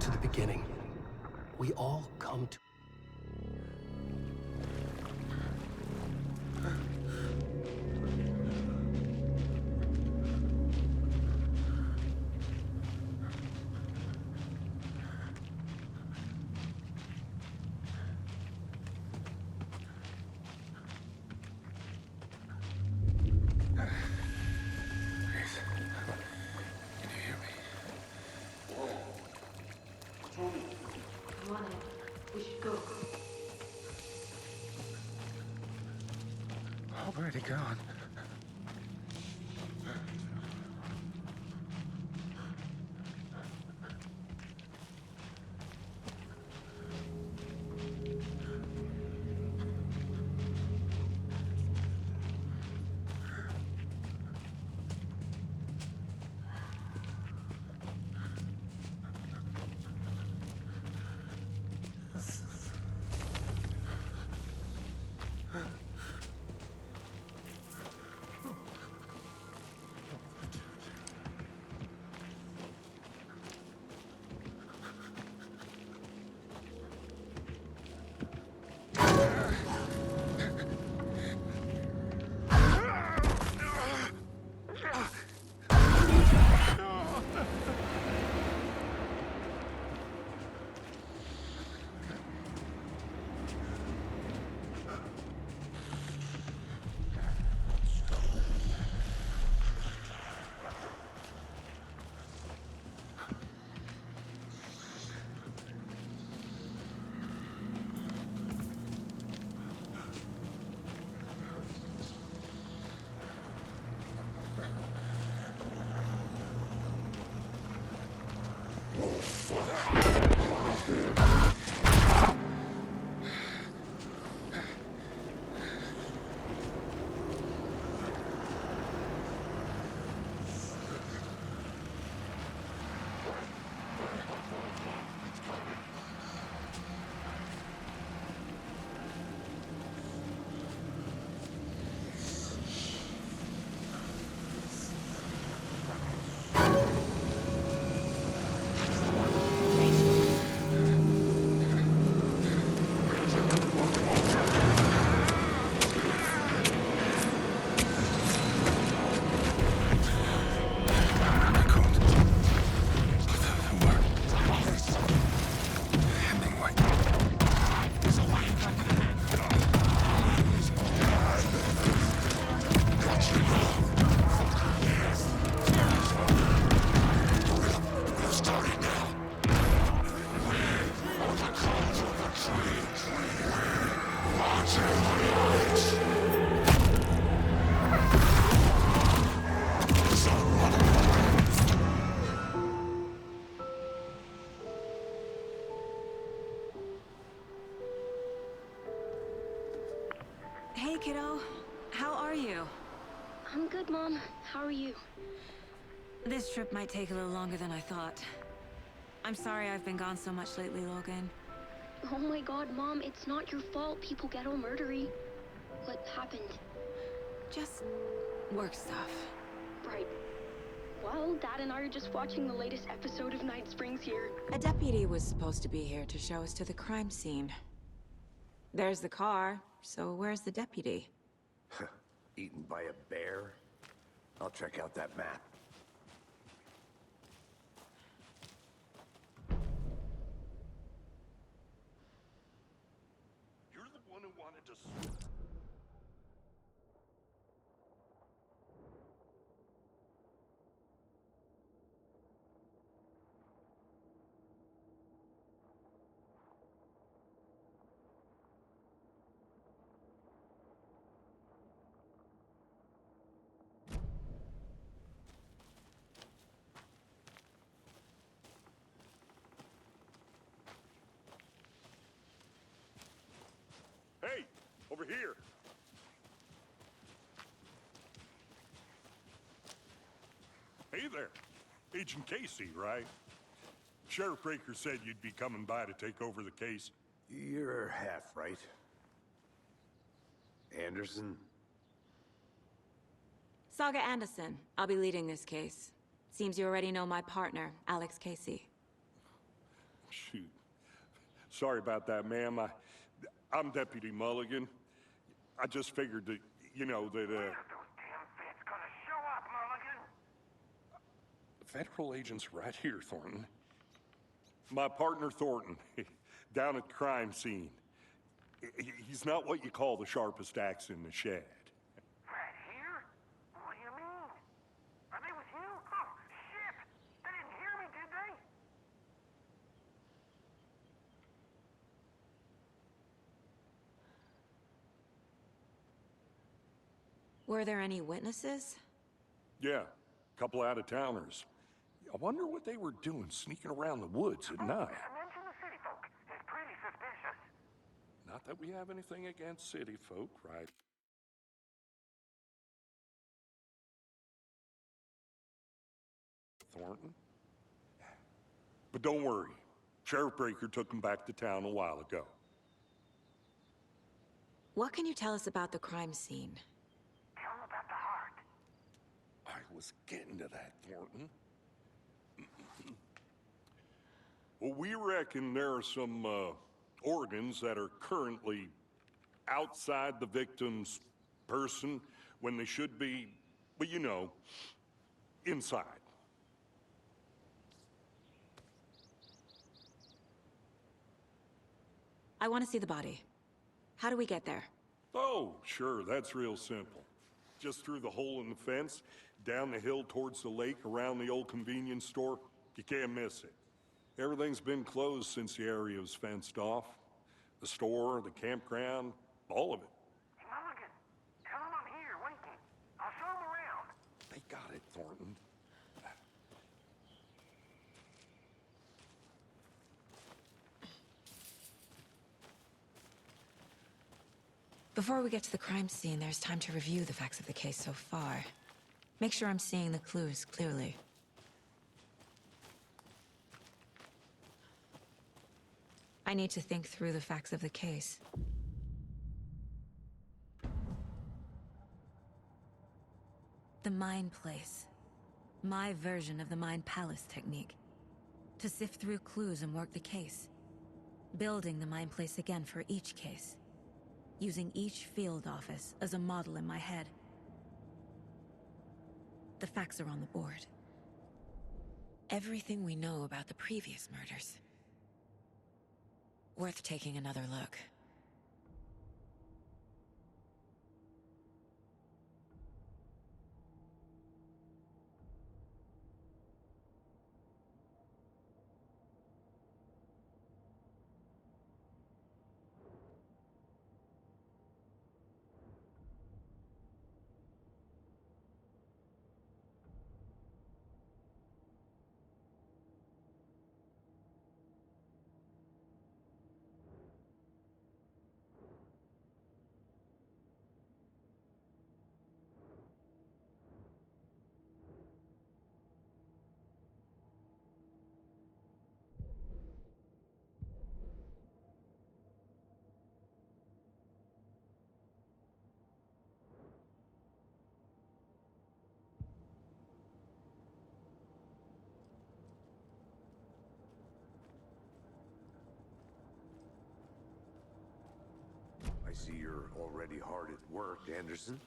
to the beginning. We all come to... Already gone. Hey, kiddo. How are you? I'm good, Mom. How are you? This trip might take a little longer than I thought. I'm sorry I've been gone so much lately, Logan. Oh my god, Mom, it's not your fault people get all murdery. What happened? Just work stuff. Right. Well, Dad and I are just watching the latest episode of Night Springs here. A deputy was supposed to be here to show us to the crime scene. There's the car, so where's the deputy? Eaten by a bear? I'll check out that map. You're the one who wanted to... Hey, over here. Hey there. Agent Casey, right? Sheriff Breaker said you'd be coming by to take over the case. You're half right. Anderson? Saga Anderson. I'll be leading this case. Seems you already know my partner, Alex Casey. Shoot. Sorry about that, ma'am. I'm Deputy Mulligan. I just figured that, you know, that, Those damn feds gonna show up, Mulligan. Federal agent's right here, Thornton. My partner, Thornton, down at the crime scene. He's not what you call the sharpest axe in the shed. Right here? What do you mean? Are they with you? Oh, shit! They didn't hear me, did they? Were there any witnesses? Yeah, a couple out-of-towners. I wonder what they were doing sneaking around the woods at night. Mention the city folk. It's pretty suspicious. Not that we have anything against city folk, right? Thornton? But don't worry. Sheriff Breaker took them back to town a while ago. What can you tell us about the crime scene? Tell them about the heart. I was getting to that, Thornton. Well, we reckon there are some organs that are currently outside the victim's person when they should be, well, you know, inside. I want to see the body. How do we get there? Oh, sure, that's real simple. Just through the hole in the fence, down the hill towards the lake, around the old convenience store. You can't miss it. Everything's been closed since the area was fenced off. The store, the campground, all of it. Hey, Mulligan, tell them I'm here, waiting. I'll show them around. They got it, Thornton. Before we get to the crime scene, there's time to review the facts of the case so far. Make sure I'm seeing the clues clearly. I need to think through the facts of the case. The Mind Place. My version of the Mind Palace technique. To sift through clues and work the case. Building the Mind Place again for each case. Using each field office as a model in my head. The facts are on the board. Everything we know about the previous murders. Worth taking another look. I see you're already hard at work, Anderson.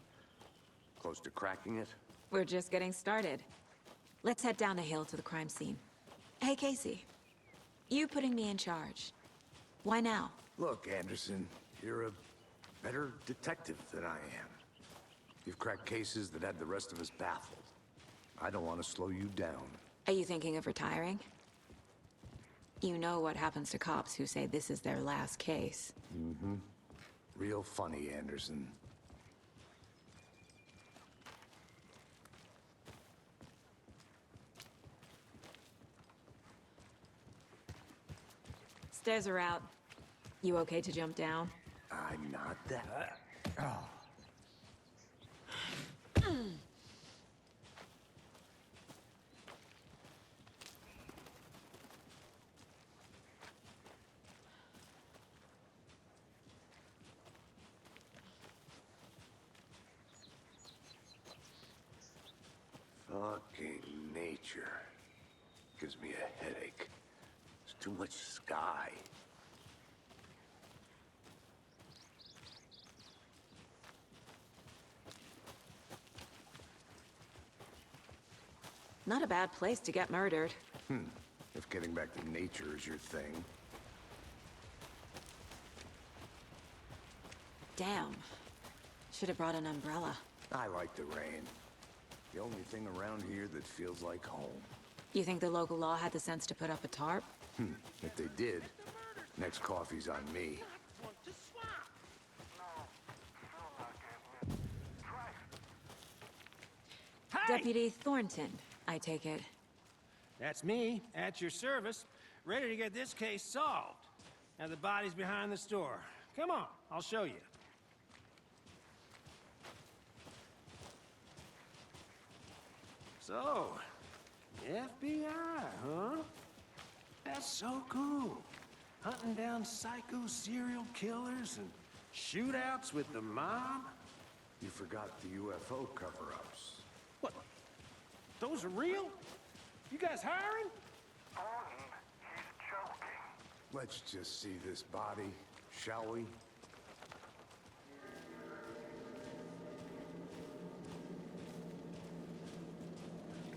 Close to cracking it? We're just getting started. Let's head down the hill to the crime scene. Hey, Casey. You putting me in charge. Why now? Look, Anderson, you're a better detective than I am. You've cracked cases that had the rest of us baffled. I don't want to slow you down. Are you thinking of retiring? You know what happens to cops who say this is their last case. Mm-hmm. Real funny, Anderson. Stairs are out. You okay to jump down? I'm not that. Fucking nature. Gives me a headache. There's Too much sky. Not a bad place to get murdered. If getting back to nature is your thing. Damn. Should have brought an umbrella. I like the rain. The only thing around here that feels like home. You think the local law had the sense to put up a tarp? If they did, next coffee's on me. Deputy Thornton, I take it. That's me, at your service, ready to get this case solved. Now the body's behind the store. Come on, I'll show you. So, FBI, huh? That's so cool. Hunting down psycho serial killers and shootouts with the mob? You forgot the UFO cover-ups. What? Those are real? You guys hiring? Thornton, he's joking. Let's just see this body, shall we?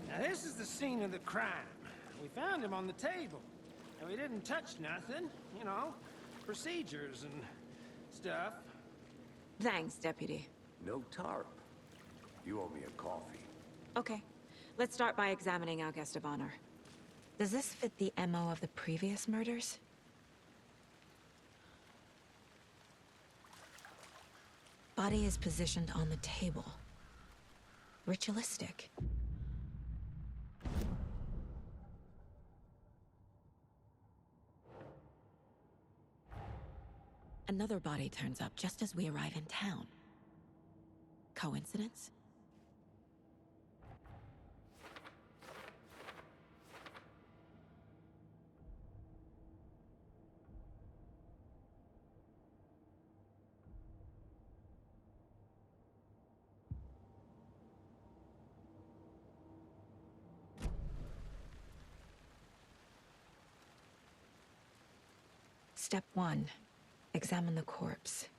Now this is the scene of the crime. We found him on the table. And we didn't touch nothing, you know, procedures and stuff. Thanks, Deputy. No tarp. You owe me a coffee. Okay. Let's start by examining our guest of honor. Does this fit the MO of the previous murders? Body is positioned on the table. Ritualistic. Another body turns up just as we arrive in town. Coincidence? Step 1. Examine the corpse.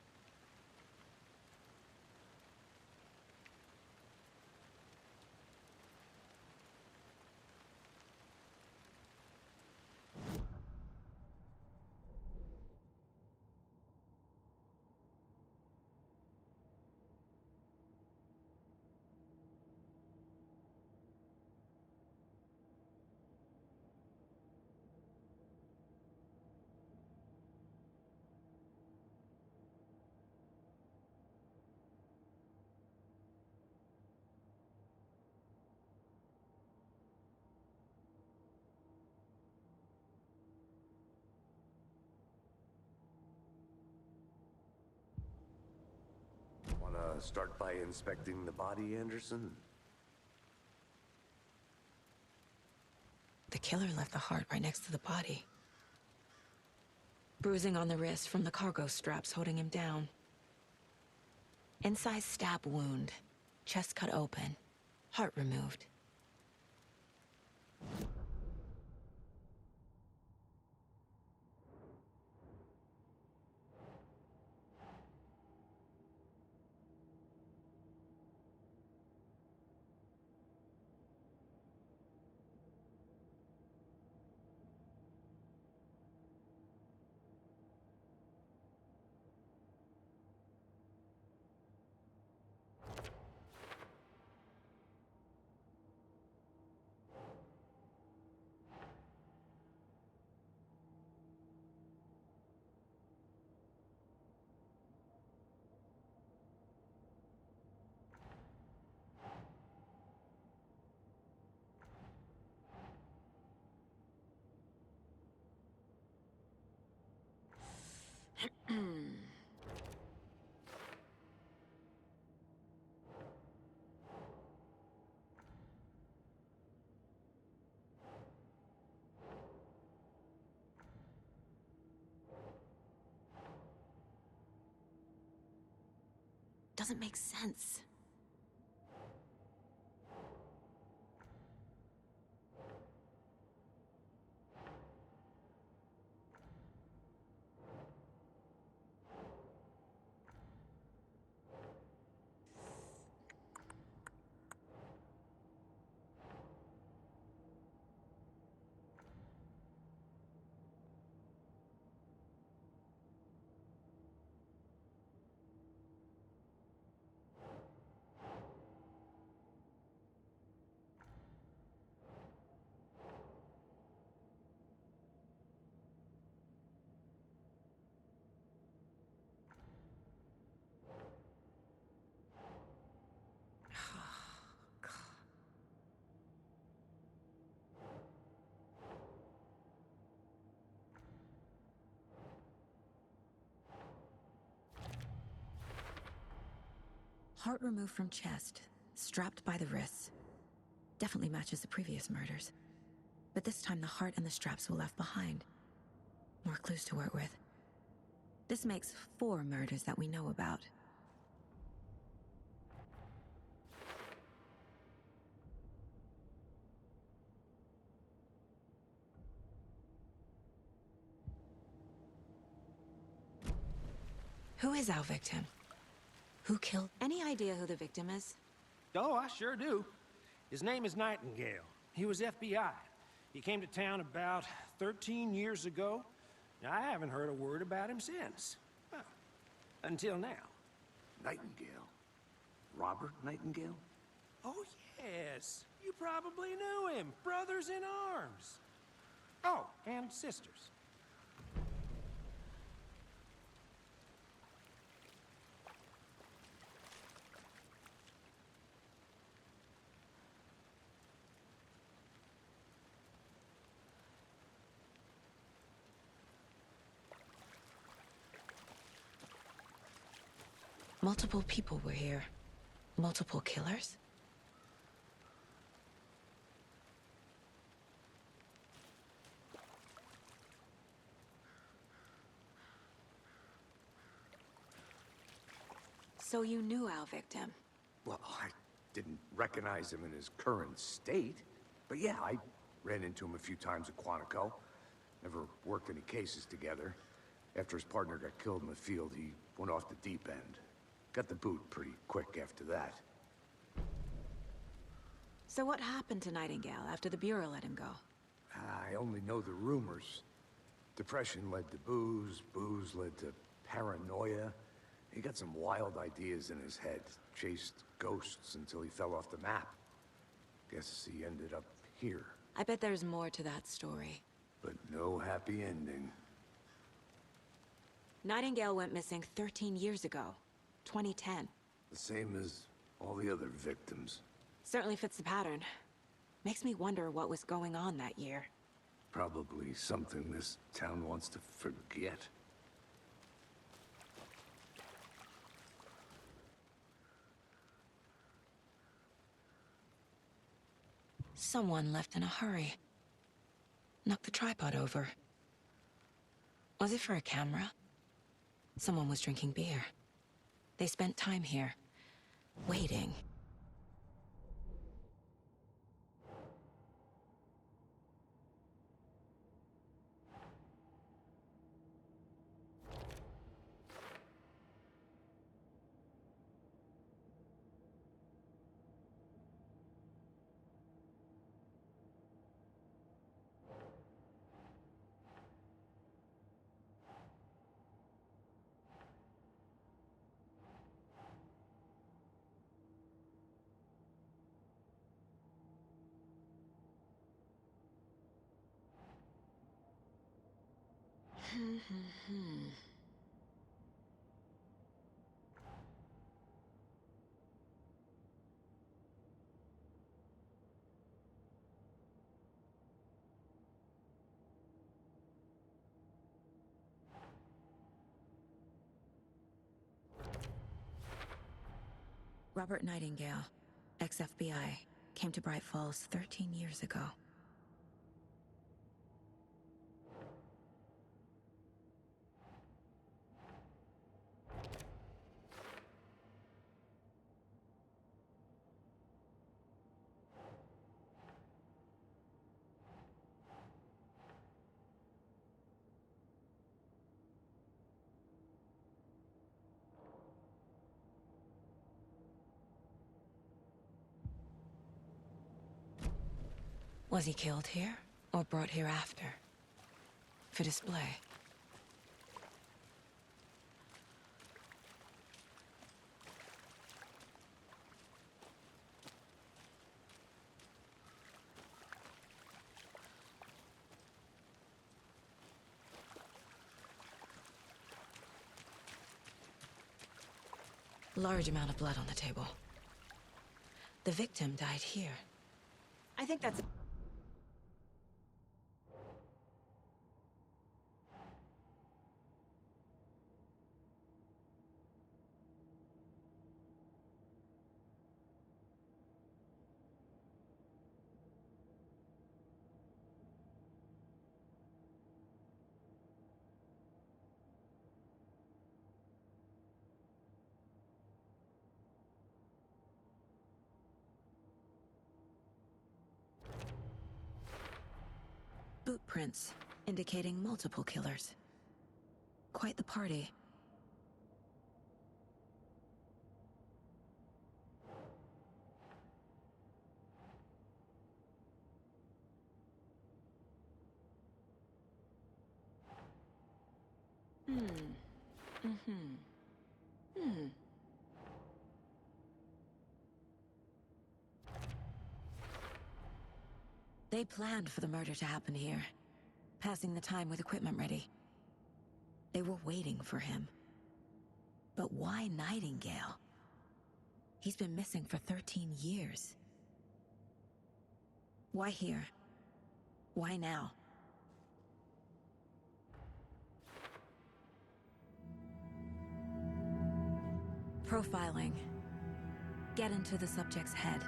Wanna start by inspecting the body, Anderson? The killer left the heart right next to the body. Bruising on the wrist from the cargo straps holding him down. Incised stab wound. Chest cut open. Heart removed. Doesn't make sense. Heart removed from chest, strapped by the wrists. Definitely matches the previous murders. But this time the heart and the straps were left behind. More clues to work with. This makes 4 murders that we know about. Who is our victim? Who killed? Any idea who the victim is? Oh, I sure do. His name is Nightingale. He was FBI. He came to town about 13 years ago. Now, I haven't heard a word about him since. Well, until now. Nightingale? Robert Nightingale? Oh, yes. You probably knew him. Brothers in arms. Oh, and sisters. Multiple people were here. Multiple killers? So you knew our victim? Well, I didn't recognize him in his current state. But yeah, I ran into him a few times at Quantico. Never worked any cases together. After his partner got killed in the field, he went off the deep end. Got the boot pretty quick after that. So what happened to Nightingale after the Bureau let him go? I only know the rumors. Depression led to booze, booze led to paranoia. He got some wild ideas in his head, chased ghosts until he fell off the map. Guess he ended up here. I bet there's more to that story. But no happy ending. Nightingale went missing 13 years ago. 2010. The same as all the other victims. Certainly fits the pattern. Makes me wonder what was going on that year. Probably something this town wants to forget. Someone left in a hurry. Knocked the tripod over. Was it for a camera? Someone was drinking beer. They spent time here, waiting. Robert Nightingale, ex-FBI, came to Bright Falls 13 years ago. Was he killed here, or brought here after? For display? Large amount of blood on the table. The victim died here. I think that's... boot prints, indicating multiple killers. Quite the party. They planned for the murder to happen here, passing the time with equipment ready. They were waiting for him. But why Nightingale? He's been missing for 13 years. Why here? Why now? Profiling. Get into the subject's head.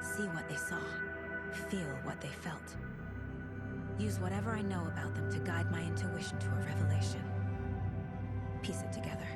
See what they saw. Feel what they felt. Use whatever I know about them to guide my intuition to a revelation. Piece it together.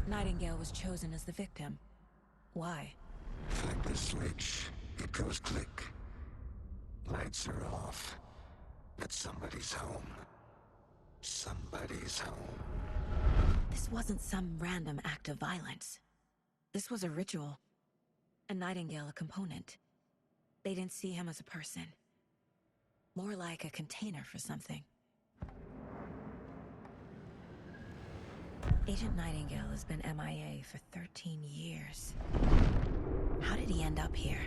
Nightingale was chosen as the victim. Why? Flick the switch, it goes click. Lights are off. But somebody's home. Somebody's home. This wasn't some random act of violence. This was a ritual. And Nightingale a component. They didn't see him as a person. More like a container for something. Agent Nightingale has been MIA for 13 years. How did he end up here?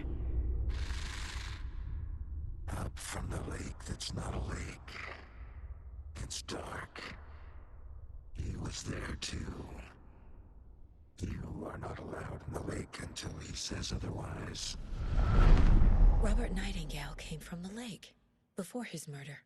Up from the lake that's not a lake. It's dark. He was there too. You are not allowed in the lake until he says otherwise. Robert Nightingale came from the lake, before his murder.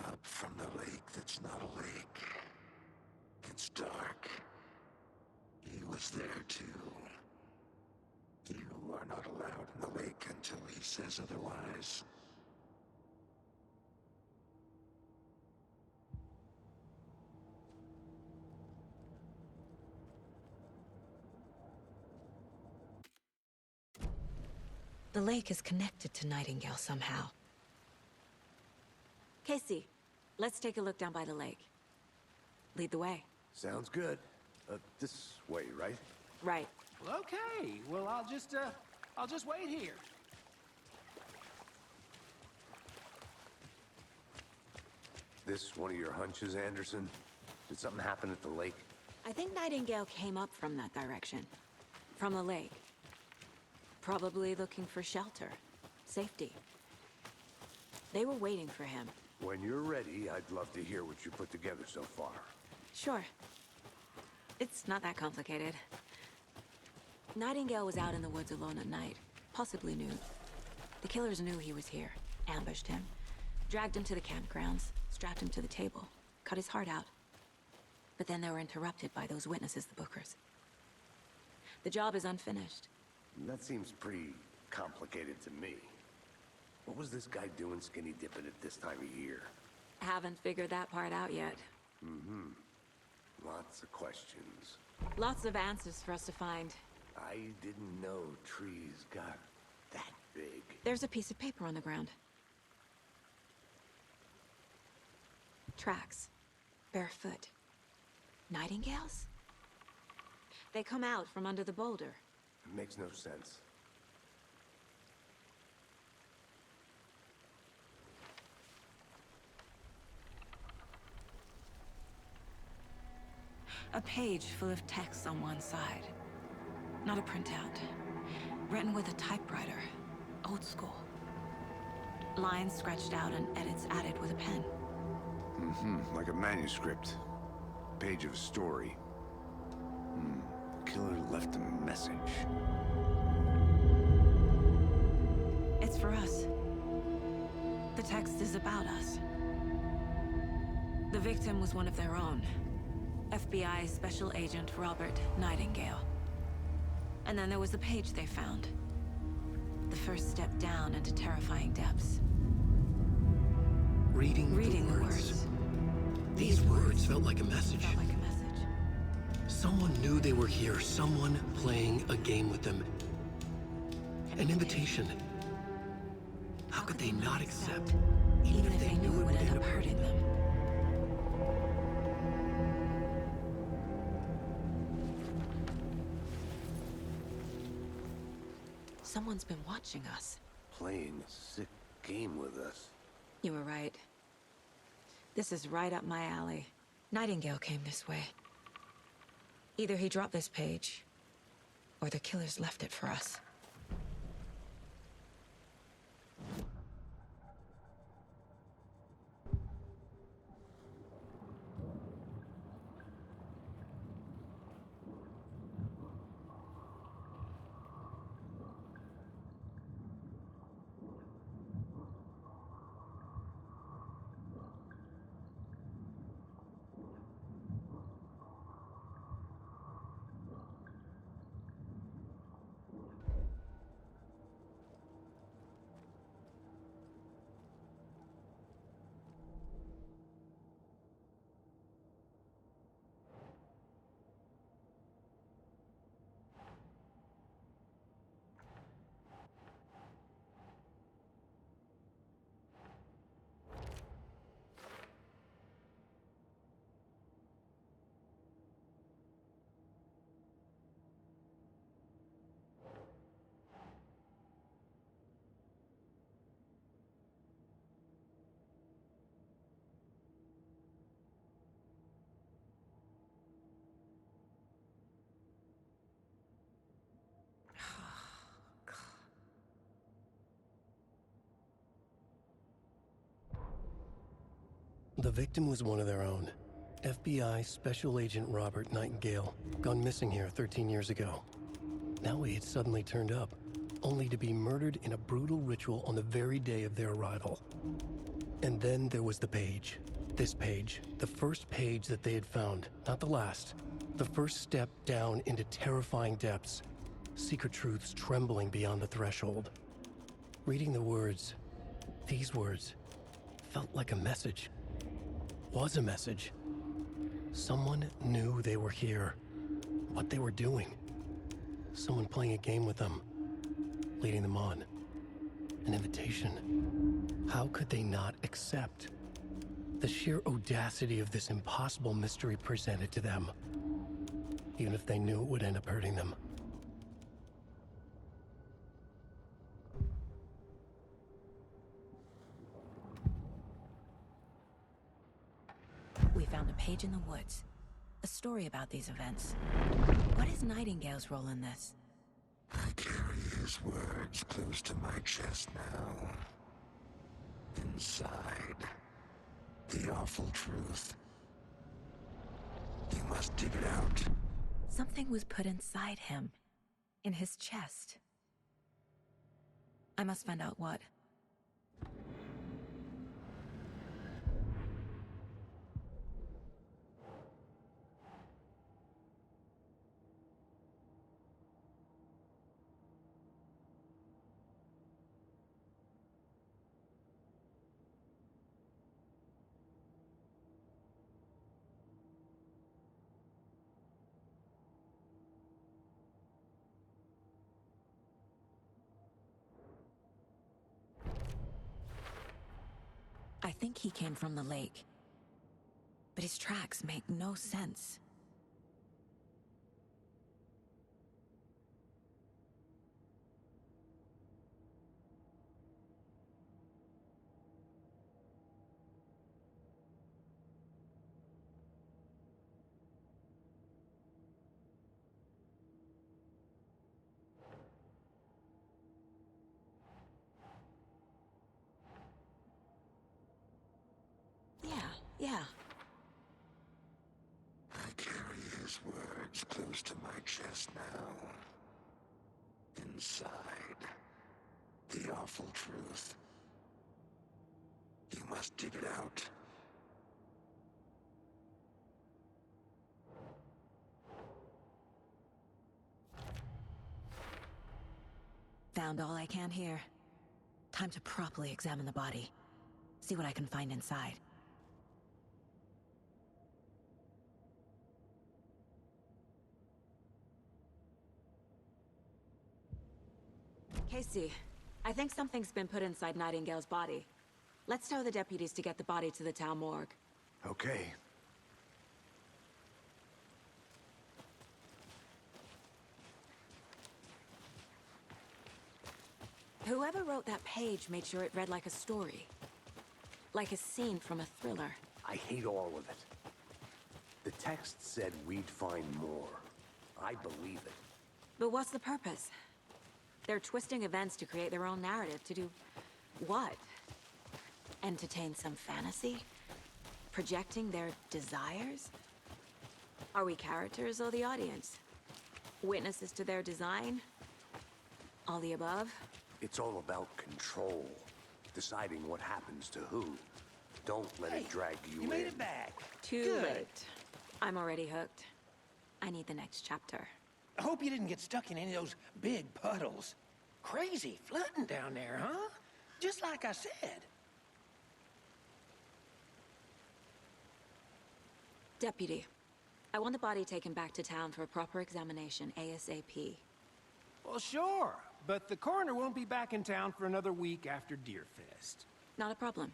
Up from the lake that's not a lake. It's dark. He was there too. You are not allowed in the lake until he says otherwise. The lake is connected to Nightingale somehow. Casey, let's take a look down by the lake. Lead the way. Sounds good. This way, right? Right. Well, okay. Well, I'll just wait here. This one of your hunches, Anderson? Did something happen at the lake? I think Nightingale came up from that direction. From the lake. Probably looking for shelter. Safety. They were waiting for him. When you're ready, I'd love to hear what you put together so far. Sure. It's not that complicated. Nightingale was out in the woods alone at night. Possibly noon. The killers knew he was here. Ambushed him. Dragged him to the campgrounds. Strapped him to the table. Cut his heart out. But then they were interrupted by those witnesses, the Bookers. The job is unfinished. That seems pretty complicated to me. What was this guy doing skinny dipping at this time of year? Haven't figured that part out yet. Lots of questions. Lots of answers for us to find. I didn't know trees got that big. There's a piece of paper on the ground. Tracks. Barefoot. Nightingales? They come out from under the boulder. It makes no sense. A page full of text on one side. Not a printout. Written with a typewriter. Old school. Lines scratched out and edits added with a pen. Like a manuscript. Page of a story. Killer left a message. It's for us. The text is about us. The victim was one of their own. FBI Special Agent Robert Nightingale. And then there was the page they found. The first step down into terrifying depths. Reading the words. These words felt like a message. Felt like a message. Someone knew they were here. Someone playing a game with them. An invitation. How could they not accept, even if they knew it would end up hurting them? Someone's been watching us. Playing a sick game with us. You were right. This is right up my alley. Nightingale came this way. Either he dropped this page, or the killers left it for us. The victim was one of their own. FBI Special Agent Robert Nightingale, gone missing here 13 years ago. Now he had suddenly turned up, only to be murdered in a brutal ritual on the very day of their arrival. And then there was the page. This page, the first page that they had found, not the last. The first step down into terrifying depths. Secret truths trembling beyond the threshold. Reading the words, these words, felt like a message. Was a message. Someone knew they were here, what they were doing. Someone playing a game with them, leading them on. An invitation. How could they not accept? The sheer audacity of this impossible mystery presented to them, even if they knew it would end up hurting them. We found a page in the woods. A story about these events. What is Nightingale's role in this? I carry his words close to my chest now. Inside, the awful truth. You must dig it out. Something was put inside him. In his chest. I must find out what. I think he came from the lake. But his tracks make no sense. Yeah. I carry his words close to my chest now. Inside, the awful truth. You must dig it out. Found all I can here. Time to properly examine the body. See what I can find inside. Casey, I think something's been put inside Nightingale's body. Let's tell the deputies to get the body to the town morgue. Okay. Whoever wrote that page made sure it read like a story. Like a scene from a thriller. I hate all of it. The text said we'd find more. I believe it. But what's the purpose? They're twisting events to create their own narrative. To do what? Entertain some fantasy? Projecting their desires? Are we characters or the audience? Witnesses to their design? All the above? It's all about control. Deciding what happens to who. Don't let it drag you in. You made it back. Too Good. late. I'm already hooked. I need the next chapter. I hope you didn't get stuck in any of those big puddles. Crazy flooding down there, huh? Just like I said. Deputy, I want the body taken back to town for a proper examination ASAP. Well, sure. But the coroner won't be back in town for another week after Deerfest. Not a problem.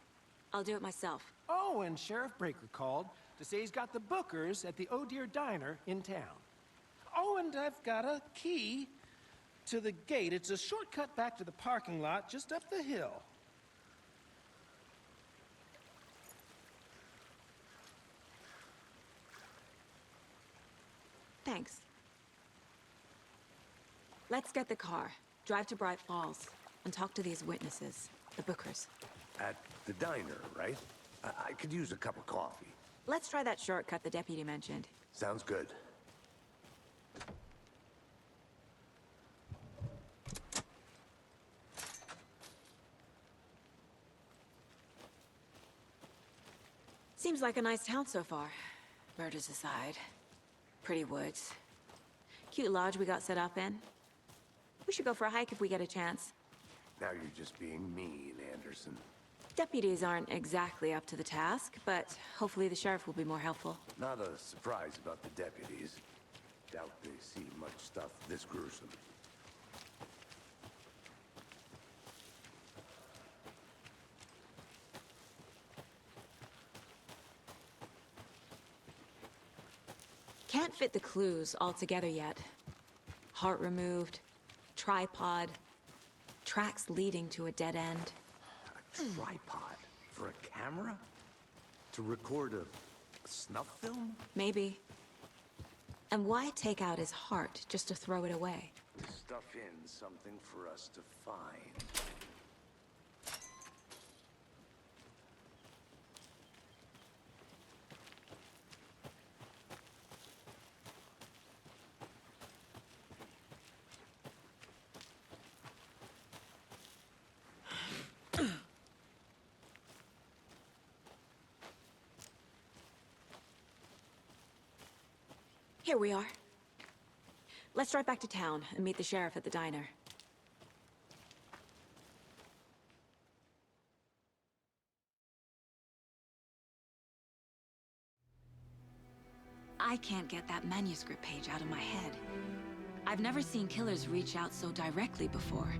I'll do it myself. Oh, and Sheriff Breaker called to say he's got the Bookers at the Oh Dear Diner in town. Oh, and I've got a key to the gate. It's a shortcut back to the parking lot just up the hill. Thanks. Let's get the car, drive to Bright Falls, and talk to these witnesses, the Bookers. At the diner, right? I could use a cup of coffee. Let's try that shortcut the deputy mentioned. Sounds good. Seems like a nice town so far. Murders aside. Pretty woods. Cute lodge we got set up in. We should go for a hike if we get a chance. Now you're just being mean, Anderson. Deputies aren't exactly up to the task, but hopefully the sheriff will be more helpful. Not a surprise about the deputies. Doubt they see much stuff this gruesome. Can't fit the clues all together yet. Heart removed, tripod, tracks leading to a dead end. A tripod? For a camera? To record a snuff film? Maybe. And why take out his heart just to throw it away? Stuff in something for us to find. Here we are. Let's drive back to town and meet the sheriff at the diner. I can't get that manuscript page out of my head. I've never seen killers reach out so directly before.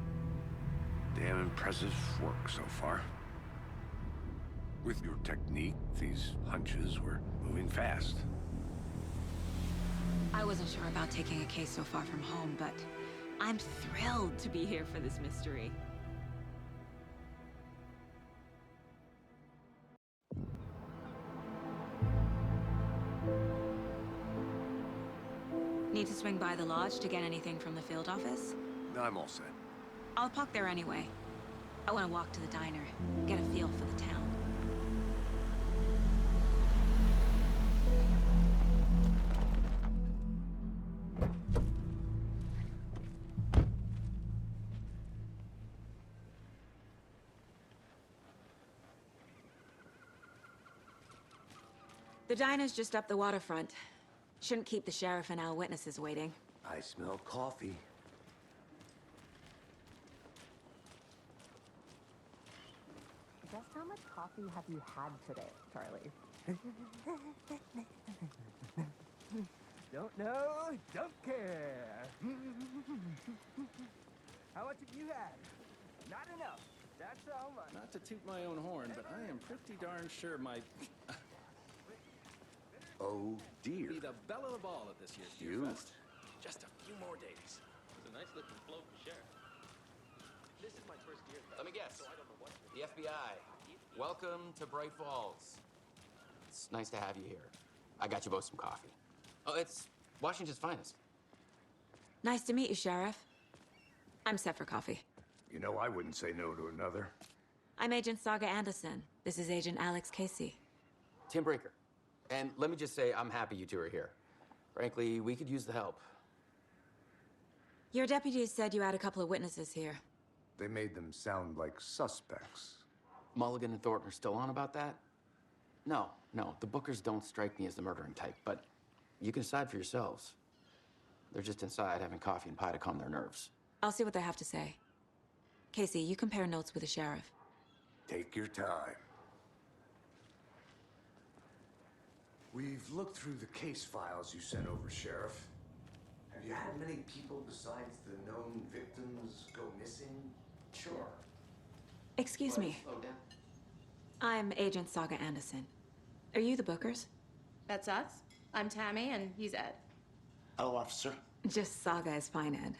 Damn impressive work so far. With your technique, these hunches were moving fast. I wasn't sure about taking a case so far from home, but I'm thrilled to be here for this mystery. Need to swing by the lodge to get anything from the field office? I'm all set. I'll park there anyway. I want to walk to the diner, get a feel for the town. The diner's just up the waterfront. Shouldn't keep the sheriff and our witnesses waiting. I smell coffee. Just how much coffee have you had today, Charlie? Don't know, don't care. How much have you had? Not enough. That's how much. Not to toot my own horn, but I am pretty darn sure my Oh, dear. be the belle of the ball at this year's You. Deer Fest. Just a few more days. It's a nice looking float for Sheriff. This is my first year. Let me guess. So I don't know what. The FBI. Welcome to Bright Falls. It's nice to have you here. I got you both some coffee. Oh, it's Washington's finest. Nice to meet you, Sheriff. I'm set for coffee. You know, I wouldn't say no to another. I'm Agent Saga Anderson. This is Agent Alex Casey. Tim Brinker. And let me just say, I'm happy you two are here. Frankly, we could use the help. Your deputies said you had a couple of witnesses here. They made them sound like suspects. Mulligan and Thornton are still on about that? No, the Bookers don't strike me as the murdering type, but you can decide for yourselves. They're just inside having coffee and pie to calm their nerves. I'll see what they have to say. Casey, you compare notes with the sheriff. Take your time. We've looked through the case files you sent over, Sheriff. Have you had many people besides the known victims go missing? Sure. Excuse me. Slow down. I'm Agent Saga Anderson. Are you the Bookers? That's us. I'm Tammy, and he's Ed. Hello, officer. Just Saga is fine, Ed.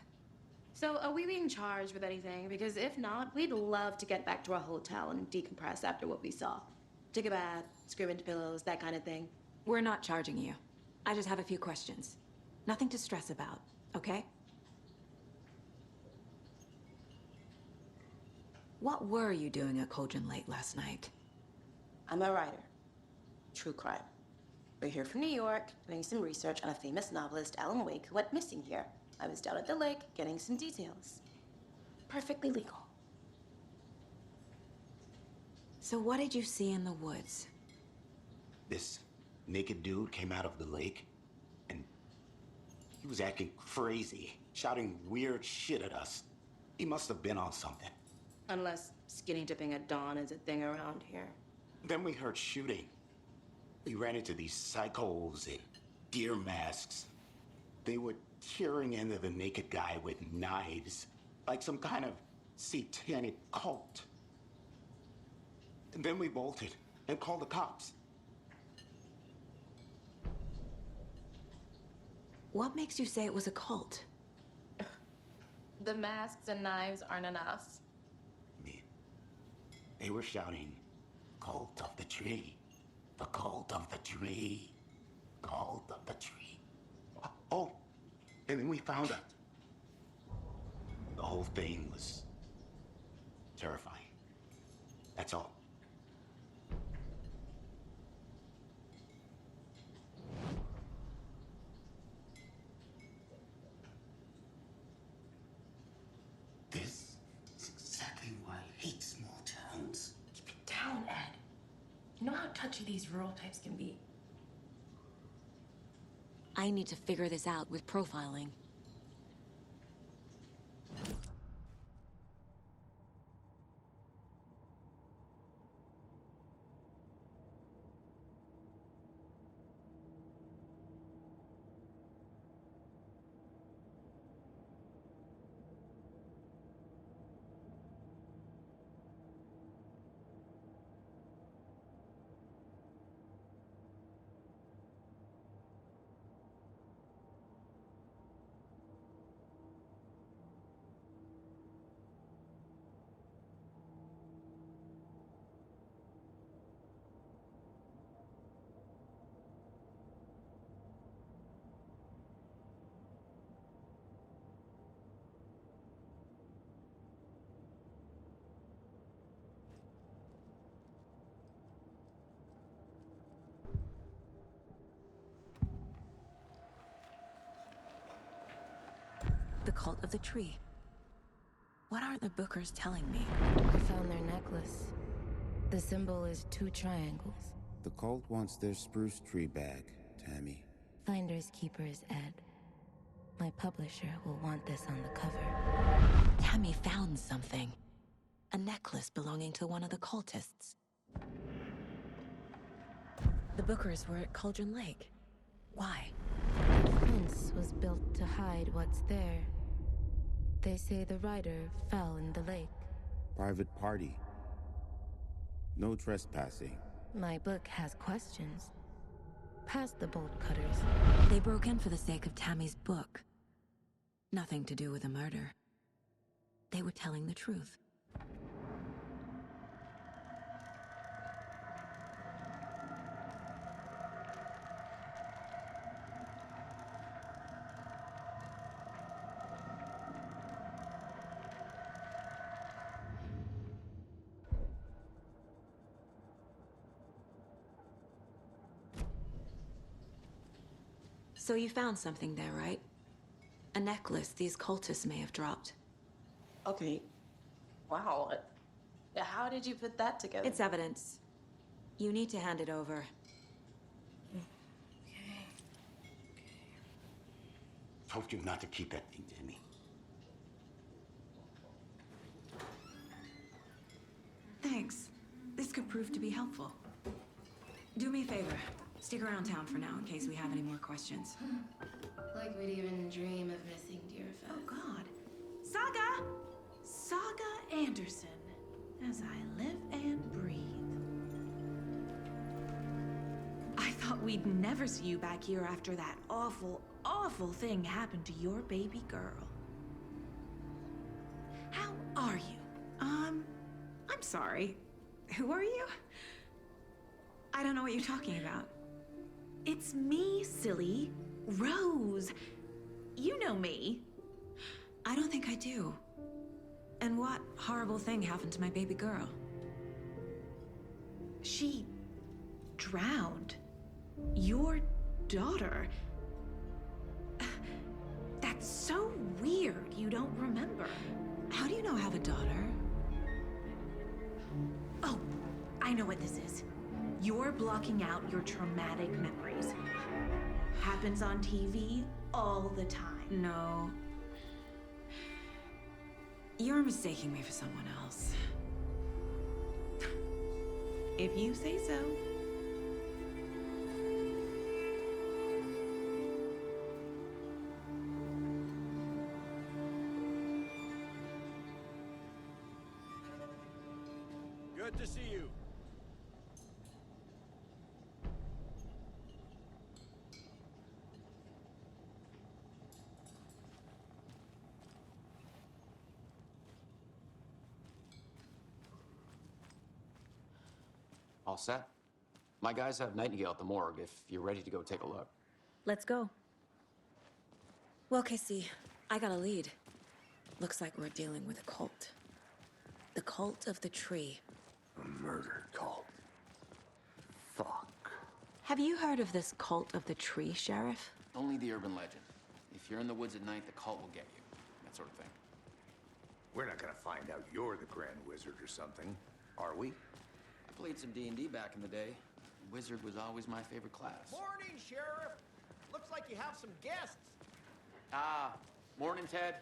So, are we being charged with anything? Because if not, we'd love to get back to our hotel and decompress after what we saw. Take a bath, scream into pillows, that kind of thing. We're not charging you. I just have a few questions. Nothing to stress about, okay? What were you doing at Cauldron Lake last night? I'm a writer. True crime. We're here from New York, doing some research on a famous novelist, Alan Wake, who went missing here. I was down at the lake, getting some details. Perfectly legal. So what did you see in the woods? This naked dude came out of the lake, and he was acting crazy, shouting weird shit at us. He must have been on something. Unless skinny dipping at dawn is a thing around here. Then we heard shooting. We ran into these psychos in deer masks. They were tearing into the naked guy with knives, like some kind of satanic cult. And then we bolted and called the cops. What makes you say it was a cult? The masks and knives aren't enough. They were shouting, "Cult of the tree, the cult of the tree, cult of the tree." Oh, and then we found it. The whole thing was terrifying. That's all. This is exactly why I hate small towns. Keep it down, Ed. You know how touchy these rural types can be. I need to figure this out with profiling. The cult of the tree. What are the Bookers telling me? I found their necklace. The symbol is 2 triangles. The cult wants their spruce tree back, Tammy. Finders Keepers, Ed. My publisher will want this on the cover. Tammy found something. A necklace belonging to one of the cultists. The Bookers were at Cauldron Lake. Why? The fence was built to hide what's there. They say the writer fell in the lake. Private party. No trespassing. My book has questions. Past the bolt cutters. They broke in for the sake of Tammy's book. Nothing to do with a murder. They were telling the truth. So you found something there, right? A necklace these cultists may have dropped. Okay. Wow. How did you put that together? It's evidence. You need to hand it over. Told you not to keep that thing, Tammy. Thanks. This could prove to be helpful. Do me a favor. Stick around town for now in case we have any more questions. Like we'd even dream of missing dear Fez. Oh, God. Saga! Saga Anderson. As I live and breathe. I thought we'd never see you back here after that awful, awful thing happened to your baby girl. How are you? I'm sorry. Who are you? I don't know what you're talking about. It's me, silly. Rose. You know me. I don't think I do. And what horrible thing happened to my baby girl? She drowned. Your daughter. That's so weird you don't remember. How do you know I have a daughter? Oh, I know what this is. You're blocking out your traumatic memories. Happens on TV all the time. No. You're mistaking me for someone else. If you say so. Good to see you. All set? My guys have Nightingale at the morgue if you're ready to go take a look. Let's go. Well, Casey, I got a lead. Looks like we're dealing with a cult. The Cult of the Tree. A murder cult. Fuck. Have you heard of this Cult of the Tree, Sheriff? Only the urban legend. If you're in the woods at night, the cult will get you. That sort of thing. We're not gonna find out you're the Grand Wizard or something, are we? I played some D&D back in the day. Wizard was always my favorite class. Morning, Sheriff. Looks like you have some guests. Ah, morning, Ted.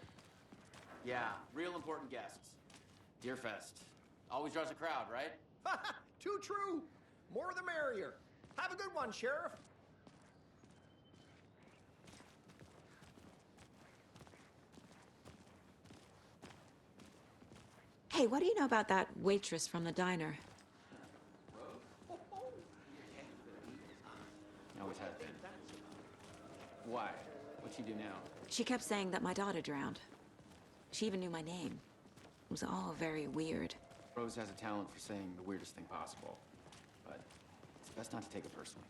Yeah, real important guests. Deerfest. Always draws a crowd, right? Too true. More the merrier. Have a good one, Sheriff. Hey, what do you know about that waitress from the diner? Always has been. Why? What'd she do now? She kept saying that my daughter drowned. She even knew my name. It was all very weird. Rose has a talent for saying the weirdest thing possible. But it's best not to take it personally.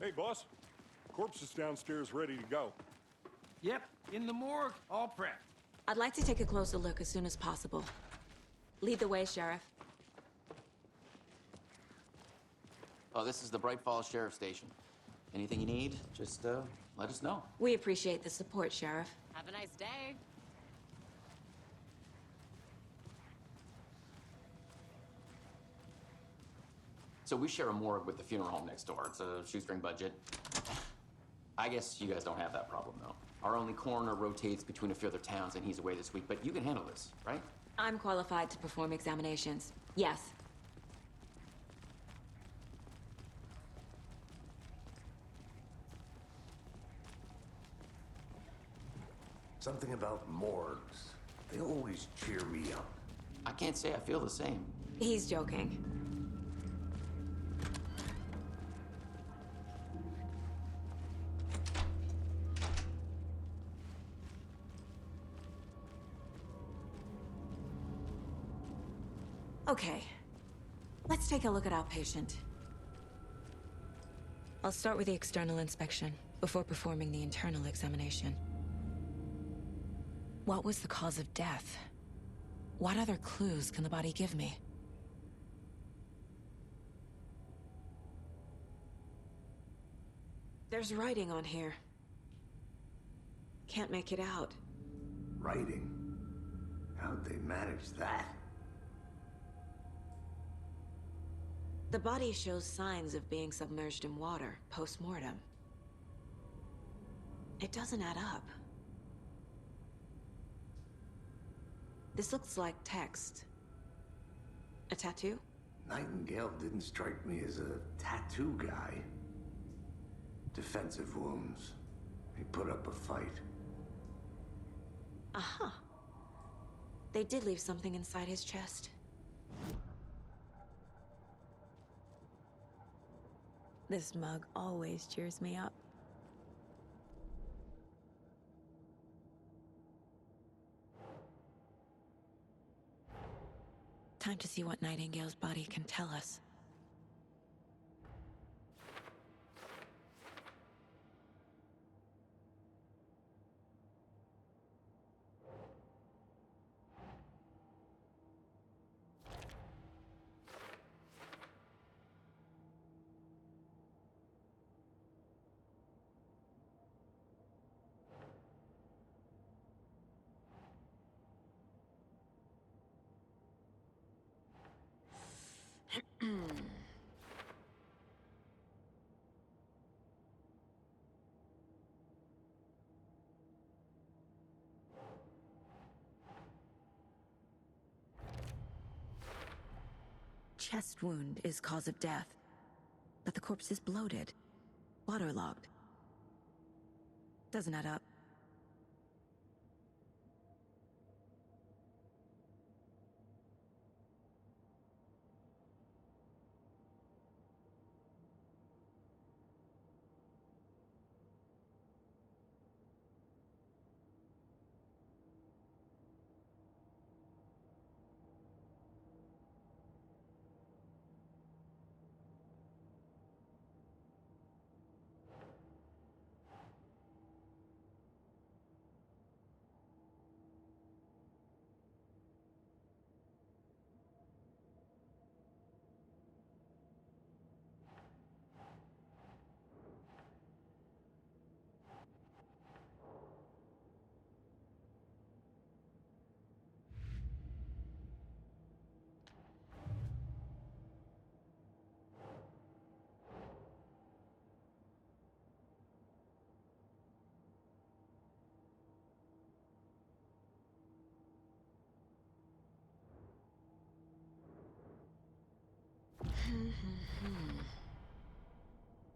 Hey, boss. Corpse is downstairs ready to go. Yep, in the morgue, all prepped. I'd like to take a closer look as soon as possible. Lead the way, Sheriff. Oh, this is the Bright Falls Sheriff Station. Anything you need, just let us know. We appreciate the support, Sheriff. Have a nice day. So we share a morgue with the funeral home next door. It's a shoestring budget. I guess you guys don't have that problem, though. Our only coroner rotates between a few other towns, and he's away this week, but you can handle this, right? I'm qualified to perform examinations. Yes. Something about morgues. They always cheer me up. I can't say I feel the same. He's joking. Okay, let's take a look at our patient. I'll start with the external inspection before performing the internal examination. What was the cause of death? What other clues can the body give me? There's writing on here. Can't make it out. Writing? How'd they manage that? The body shows signs of being submerged in water post-mortem. It doesn't add up. This looks like text. A tattoo? Nightingale didn't strike me as a tattoo guy. Defensive wounds. He put up a fight. Aha. They did leave something inside his chest. This mug always cheers me up. Time to see what Nightingale's body can tell us. Chest wound is cause of death, but the corpse is bloated, waterlogged. Doesn't add up.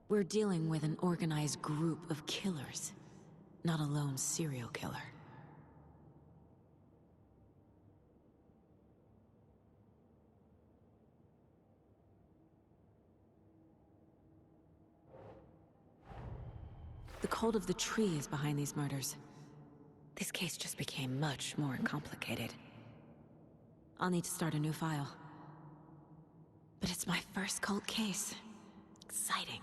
We're dealing with an organized group of killers, not a lone serial killer. The cult of the tree is behind these murders. This case just became much more complicated. I'll need to start a new file. But it's my first cult case. Exciting.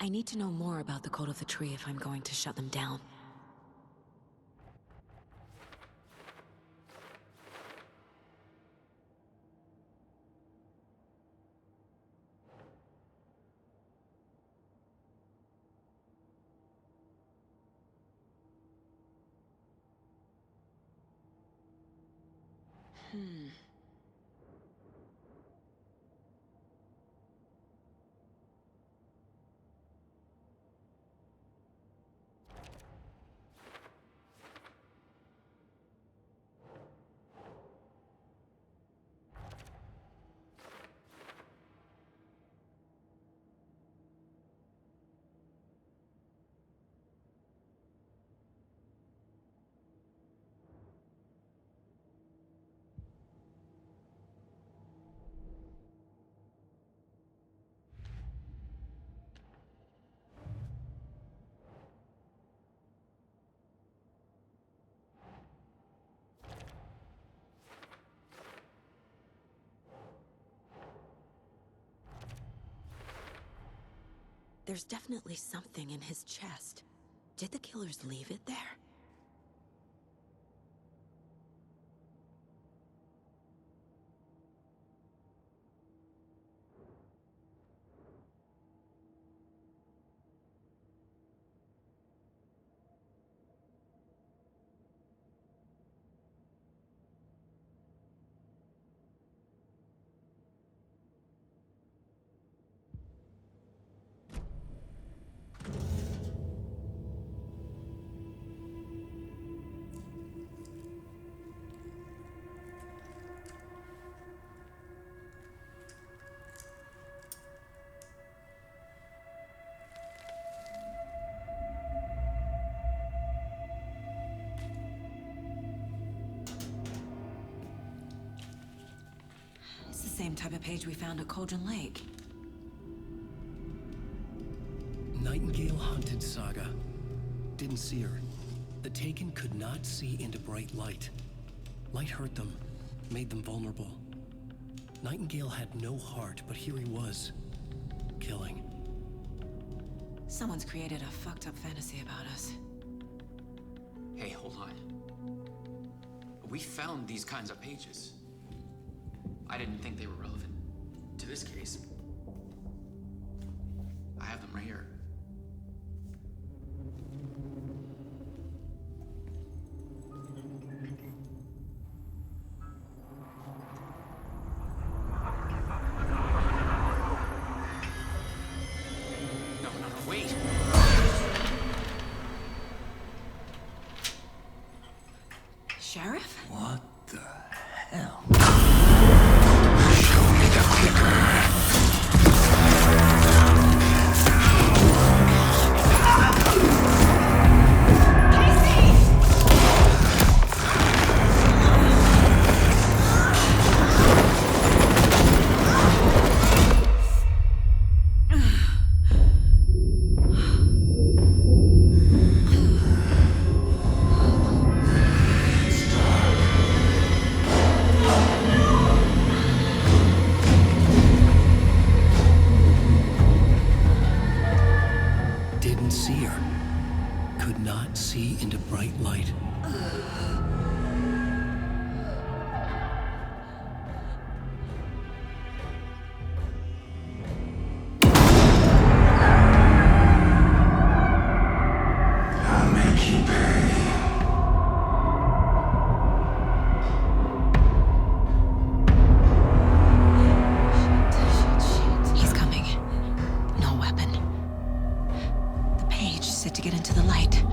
I need to know more about the Code of the Tree if I'm going to shut them down. There's definitely something in his chest. Did the killers leave it there? Same type of page we found at Cauldron Lake. Nightingale hunted Saga. Didn't see her. The Taken could not see into bright light. Light hurt them, made them vulnerable. Nightingale had no heart, but here he was, killing. Someone's created a fucked up fantasy about us. Hey, hold on. We found these kinds of pages. I didn't think they were relevant to this case. I have them right here. No, wait! Sheriff? What the hell? Didn't see her. Could not see into bright light. I'll make you pay. He's coming. No weapon. The page said to get into the light.